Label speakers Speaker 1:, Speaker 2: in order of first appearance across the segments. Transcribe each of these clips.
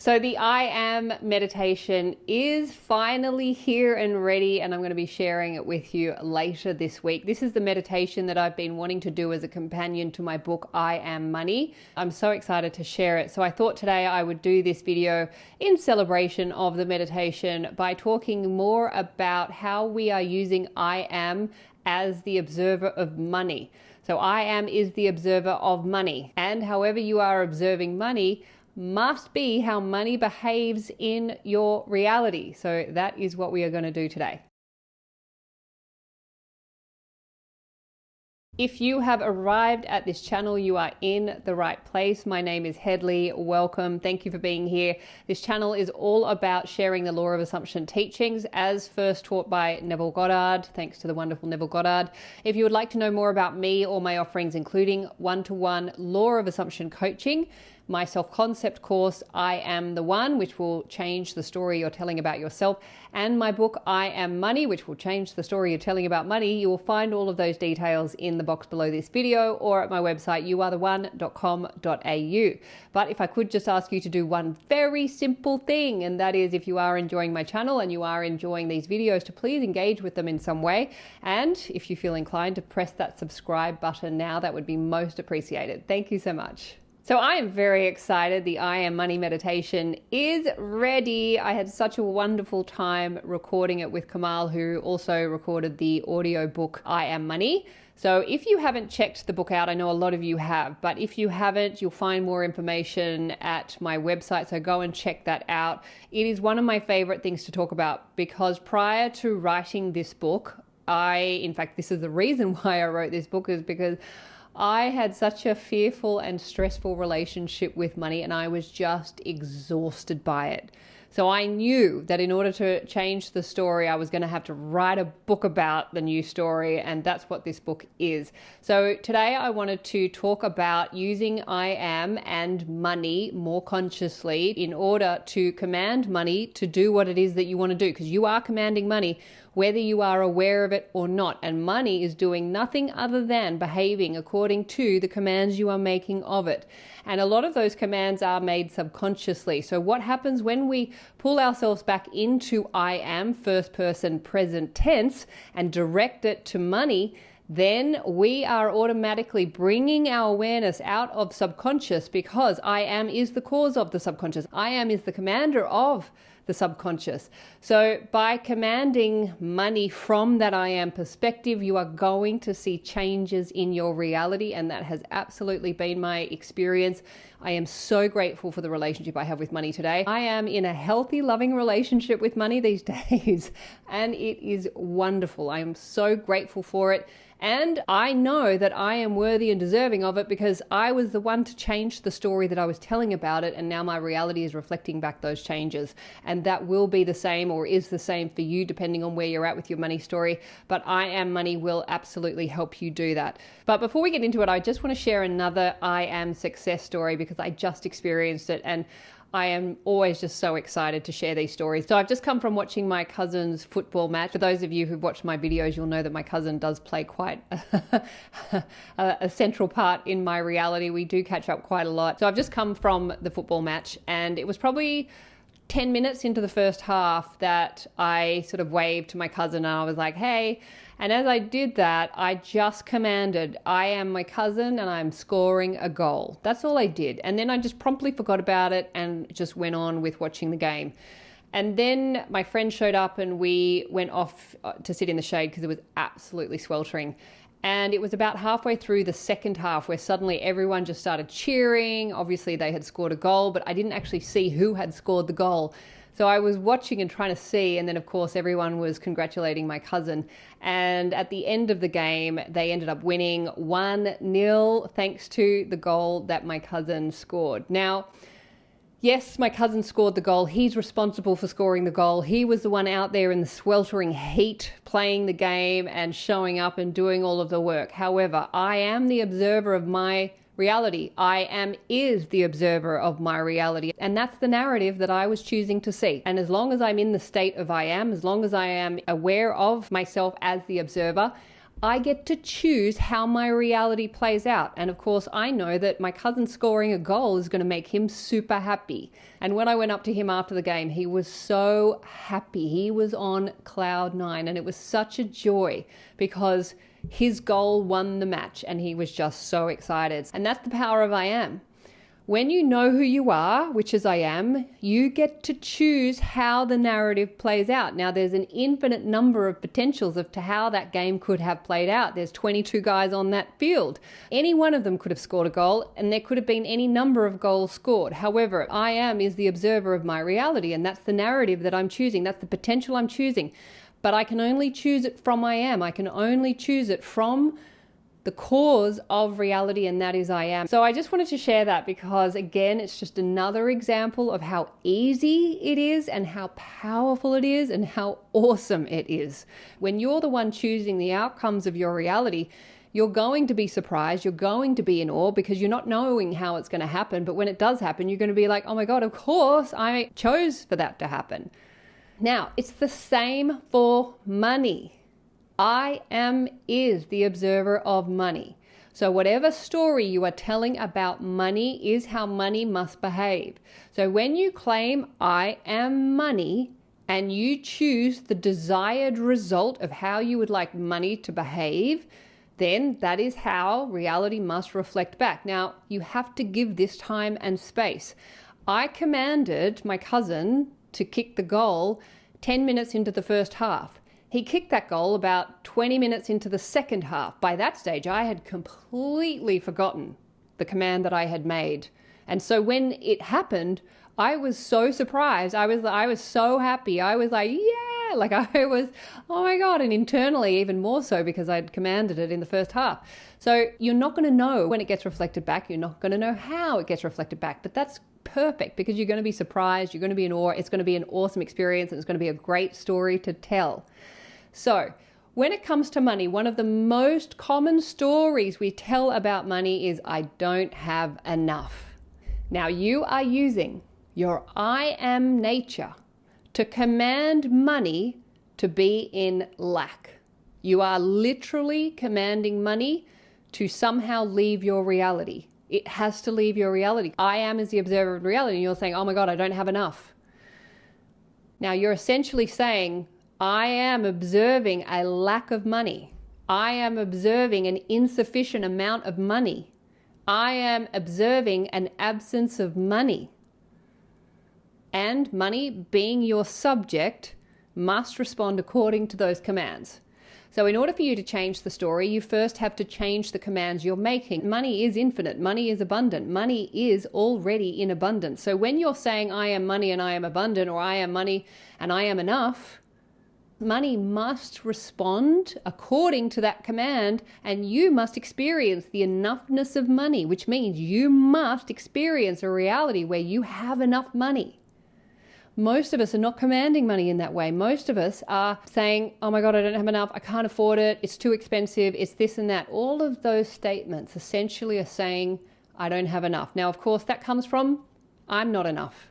Speaker 1: So the I Am meditation is finally here and ready, and I'm going to be sharing it with you later this week. This is the meditation that I've been wanting to do as a companion to my book, I Am Money. I'm so excited to share it. So I thought today I would do this video in celebration of the meditation by talking more about how we are using I Am as the observer of money. So I Am is the observer of money, and however you are observing money must be how money behaves in your reality. So that is what we are going to do today. If you have arrived at this channel, you are in the right place. My name is Hedley. Welcome. Thank you for being here. This channel is all about sharing the law of assumption teachings as first taught by Neville Goddard. Thanks to the wonderful Neville Goddard. If you would like to know more about me or my offerings, including one-to-one law of assumption coaching, my self-concept course, I Am the One, which will change the story you're telling about yourself, and my book, I Am Money, which will change the story you're telling about money, you will find all of those details in the box below this video or at my website, youaretheone.com.au. But if I could just ask you to do one very simple thing, and that is if you are enjoying my channel and you are enjoying these videos, to please engage with them in some way. And if you feel inclined to press that subscribe button now, that would be most appreciated. Thank you so much. So I am very excited. The I Am Money meditation is ready. I had such a wonderful time recording it with Kamal, who also recorded the audio book I Am Money. So if you haven't checked the book out, I know a lot of you have, but if you haven't, you'll find more information at my website. So go and check that out. It is one of my favorite things to talk about because prior to writing this book, in fact, this is the reason why I wrote this book, is because I had such a fearful and stressful relationship with money, and I was just exhausted by it. So I knew that in order to change the story, I was going to have to write a book about the new story, and that's what this book is. So today I wanted to talk about using I Am and money more consciously in order to command money to do what it is that you want to do, because you are commanding money whether you are aware of it or not, and money is doing nothing other than behaving according to the commands you are making of it. And a lot of those commands are made subconsciously. So what happens when we pull ourselves back into I Am, first person present tense, and direct it to money, then we are automatically bringing our awareness out of subconscious, because I Am is the cause of the subconscious. I Am is the commander of the subconscious. So by commanding money from that I Am perspective, you are going to see changes in your reality, and that has absolutely been my experience. I am so grateful for the relationship I have with money today. I am in a healthy, loving relationship with money these days, and it is wonderful. I am so grateful for it. And I know that I am worthy and deserving of it because I was the one to change the story that I was telling about it, and now my reality is reflecting back those changes. And that will be the same, or is the same for you, depending on where you're at with your money story. But I Am Money will absolutely help you do that. But before we get into it, I just want to share another I Am success story because I just experienced it, and I am always just so excited to share these stories. So I've just come from watching my cousin's football match. For those of you who've watched my videos, you'll know that my cousin does play quite a central part in my reality. We do catch up quite a lot. So I've just come from the football match, and it was probably 10 minutes into the first half that I sort of waved to my cousin, and I was like, hey. And as I did that, I just commanded, I am my cousin and I'm scoring a goal. That's all I did. And then I just promptly forgot about it and just went on with watching the game. And then my friend showed up and we went off to sit in the shade because it was absolutely sweltering. And it was about halfway through the second half where suddenly everyone just started cheering. Obviously they had scored a goal, but I didn't actually see who had scored the goal. So I was watching and trying to see, and then of course everyone was congratulating my cousin. And at the end of the game, they ended up winning 1-0 thanks to the goal that my cousin scored. Now, yes, my cousin scored the goal. He's responsible for scoring the goal. He was the one out there in the sweltering heat playing the game and showing up and doing all of the work. However, I am the observer of my reality. I am is the observer of my reality. And that's the narrative that I was choosing to see. And as long as I'm in the state of I am, as long as I am aware of myself as the observer, I get to choose how my reality plays out. And of course, I know that my cousin scoring a goal is going to make him super happy. And when I went up to him after the game, he was so happy. He was on cloud nine, and it was such a joy because his goal won the match and he was just so excited. And that's the power of I am. When you know who you are, which is I am, you get to choose how the narrative plays out. Now, there's an infinite number of potentials as to how that game could have played out. There's 22 guys on that field. Any one of them could have scored a goal, and there could have been any number of goals scored. However, I am is the observer of my reality, and that's the narrative that I'm choosing. That's the potential I'm choosing. But I can only choose it from I am. I can only choose it from the cause of reality, and that is I am. So I just wanted to share that because, again, it's just another example of how easy it is and how powerful it is and how awesome it is. When you're the one choosing the outcomes of your reality, you're going to be surprised, you're going to be in awe because you're not knowing how it's going to happen. But when it does happen, you're going to be like, oh my God, of course I chose for that to happen. Now, it's the same for money. I am is the observer of money. So whatever story you are telling about money is how money must behave. So when you claim I am money and you choose the desired result of how you would like money to behave, then that is how reality must reflect back. Now, you have to give this time and space. I commanded my cousin to kick the goal 10 minutes into the first half. He kicked that goal about 20 minutes into the second half. By that stage, I had completely forgotten the command that I had made. And so when it happened, I was so surprised. I was so happy. I was like, yeah, like I was, oh my God. And internally, even more so because I'd commanded it in the first half. So you're not going to know when it gets reflected back. You're not going to know how it gets reflected back. But that's perfect because you're going to be surprised. You're going to be in awe. It's going to be an awesome experience. And it's going to be a great story to tell. So when it comes to money, one of the most common stories we tell about money is I don't have enough. Now you are using your I am nature to command money to be in lack. You are literally commanding money to somehow leave your reality. It has to leave your reality. I am is the observer of reality, and you're saying, oh my God, I don't have enough. Now you're essentially saying, I am observing a lack of money. I am observing an insufficient amount of money. I am observing an absence of money. And money, being your subject, must respond according to those commands. So in order for you to change the story, you first have to change the commands you're making. Money is infinite. Money is abundant. Money is already in abundance. So when you're saying I am money and I am abundant, or I am money and I am enough, money must respond according to that command, and you must experience the enoughness of money, which means you must experience a reality where you have enough money. Most of us are not commanding money in that way. Most of us are saying, oh my God, I don't have enough. I can't afford it. It's too expensive. It's this and that. All of those statements essentially are saying, I don't have enough. Now, of course, that comes from I'm not enough.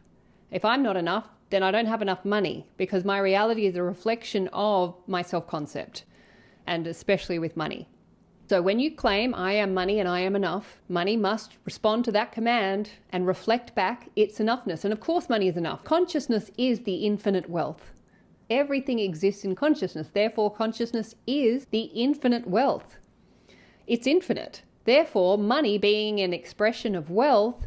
Speaker 1: If I'm not enough, then I don't have enough money, because my reality is a reflection of my self-concept, and especially with money. So when you claim I am money and I am enough, money must respond to that command and reflect back its enoughness. And of course money is enough. Consciousness is the infinite wealth. Everything exists in consciousness. Therefore, consciousness is the infinite wealth. It's infinite. Therefore, money, being an expression of wealth,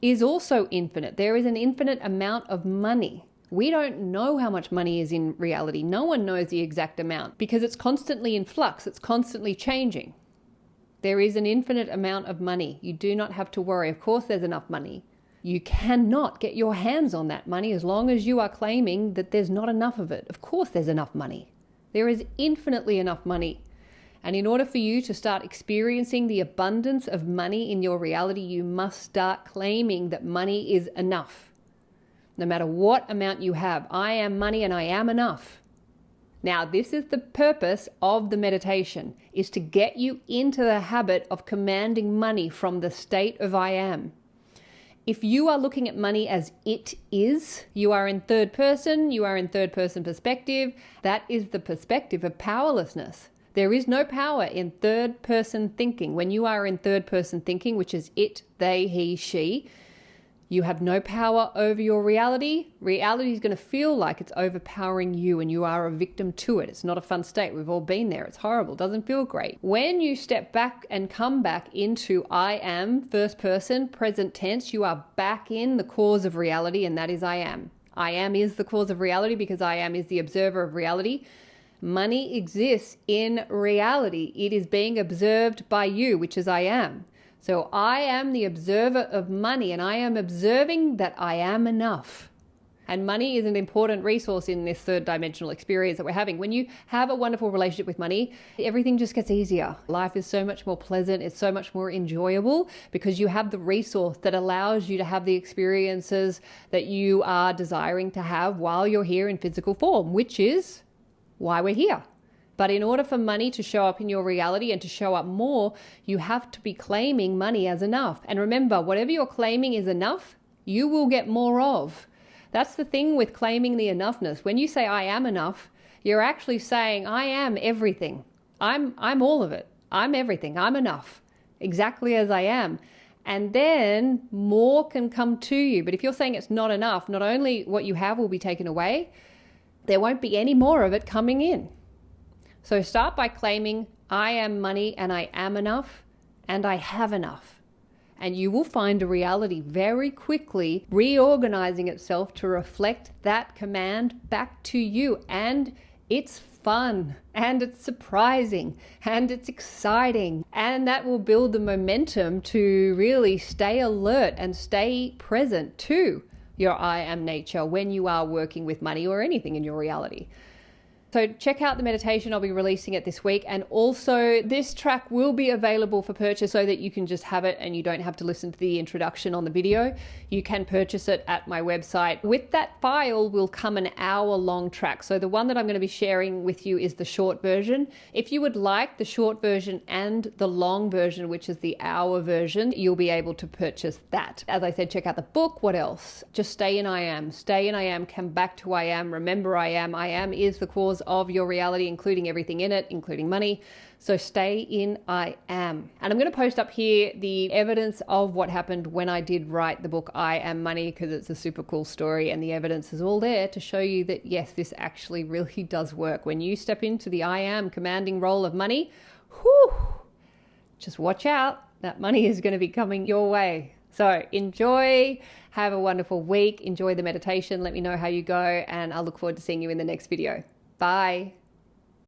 Speaker 1: is also infinite. There is an infinite amount of money. We don't know how much money is in reality. No one knows the exact amount because it's constantly in flux. It's constantly changing. There is an infinite amount of money. You do not have to worry. Of course, there's enough money. You cannot get your hands on that money as long as you are claiming that there's not enough of it. Of course, there's enough money. There is infinitely enough money. And in order for you to start experiencing the abundance of money in your reality, you must start claiming that money is enough. No matter what amount you have, I am money and I am enough. Now, this is the purpose of the meditation, is to get you into the habit of commanding money from the state of I am. If you are looking at money as it is, you are in third person perspective. That is the perspective of powerlessness. There is no power in third person thinking. When you are in third person thinking, which is it, they, he, she, you have no power over your reality. Reality is going to feel like it's overpowering you and you are a victim to it. It's not a fun state. We've all been there. It's horrible. It doesn't feel great. When you step back and come back into I am, first person, present tense, you are back in the cause of reality, and that is I am. I am is the cause of reality because I am is the observer of reality. Money exists in reality. It is being observed by you, which is I am. So I am the observer of money, and I am observing that I am enough. And money is an important resource in this third dimensional experience that we're having. When you have a wonderful relationship with money, everything just gets easier. Life is so much more pleasant. It's so much more enjoyable because you have the resource that allows you to have the experiences that you are desiring to have while you're here in physical form, which is why we're here. But in order for money to show up in your reality and to show up more, you have to be claiming money as enough. And remember, whatever you're claiming is enough, you will get more of. That's the thing with claiming the enoughness. When you say I am enough, you're actually saying I am everything. I'm all of it. I'm everything. I'm enough, exactly as I am. And then more can come to you. But if you're saying it's not enough, not only what you have will be taken away, there won't be any more of it coming in. So start by claiming I am money and I am enough and I have enough. And you will find a reality very quickly reorganizing itself to reflect that command back to you. And it's fun and it's surprising and it's exciting. And that will build the momentum to really stay alert and stay present to your I am nature when you are working with money or anything in your reality. So check out the meditation. I'll be releasing it this week. And also this track will be available for purchase so that you can just have it and you don't have to listen to the introduction on the video. You can purchase it at my website. With that file will come an hour-long track. So the one that I'm going to be sharing with you is the short version. If you would like the short version and the long version, which is the hour version, you'll be able to purchase that. As I said, check out the book. What else? Just stay in I am. Stay in I am. Come back to I am. Remember I am. I am is the cause of your reality, including everything in it, including money. So stay in I am. And I'm going to post up here the evidence of what happened when I did write the book I Am Money, because it's a super cool story and the evidence is all there to show you that yes, this actually really does work. When you step into the I am commanding role of money, whew, just watch out. That money is going to be coming your way. So enjoy, have a wonderful week, enjoy the meditation, let me know how you go, and I look forward to seeing you in the next video. Bye.